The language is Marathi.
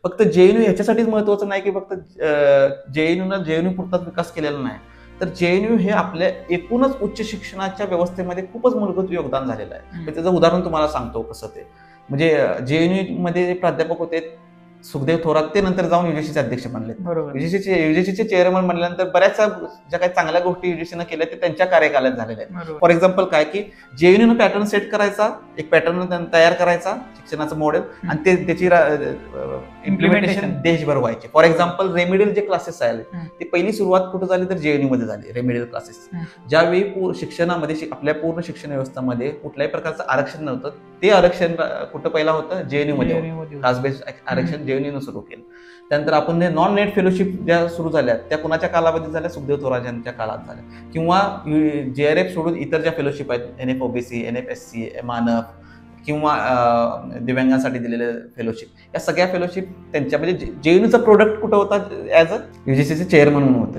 फक्त जेएनयू ह्याच्यासाठीच महत्वाचं नाही की फक्त जेएनयू पुरताच विकास केलेला नाही, तर जेएनयू हे आपल्या एकूणच उच्च शिक्षणाच्या व्यवस्थेमध्ये खूपच मूलभूत योगदान झालेलं आहे. त्याचं उदाहरण तुम्हाला सांगतो कसं ते. म्हणजे जेएनयू मध्ये प्राध्यापक होते सुखदेव थोरात, ते नंतर जाऊन युजीसीचे अध्यक्ष बनले. युजीसीचे चेअरमन बनल्यानंतर बऱ्याचशा ज्या काही चांगल्या गोष्टी युजीसीनं केल्या ते त्यांच्या कार्यकालात झालेल्या आहेत. फॉर एक्झाम्पल काय की जेएनयूनं पॅटर्न सेट करायचा, एक पॅटर्न तयार करायचा शिक्षणाचं मॉडेल, आणि त्याची इम्प्लिमेंटेशन देशभर व्हायचे. फॉर एक्झाम्पल रेमेडियल जे क्लासेस आले ते पहिली सुरुवात कुठं झाली तर जेएनयू मध्ये झाली. रेमेडियल क्लासेस ज्यावेळी शिक्षणामध्ये आपल्या पूर्ण शिक्षण व्यवस्थेमध्ये कुठल्याही प्रकारचं आरक्षण नव्हतं, ते आरक्षण कुठं पहिला होतं जेएनयू मध्ये, कास्ट बेस्ड आरक्षण जेएनयूनं सुरू केलं. त्यानंतर आपण नॉन नेट फेलोशिप ज्या सुरू झाल्या त्या कुणाच्या कालावधीत झाल्या, सुखदेव थोरात यांच्या काळात झाल्या. किंवा जेआरएफ सोडून इतर ज्या फेलोशिप आहेत, एनएफ ओबीसी, एनएफएससी, मानफ किंवा दिव्यांगांसाठी दिलेले फेलोशिप, या सगळ्या फेलोशिप त्यांच्या म्हणजे जेएनयूचा प्रोडक्ट कुठं होता ऍज अ युजीसीचे चेअरमन म्हणून होते.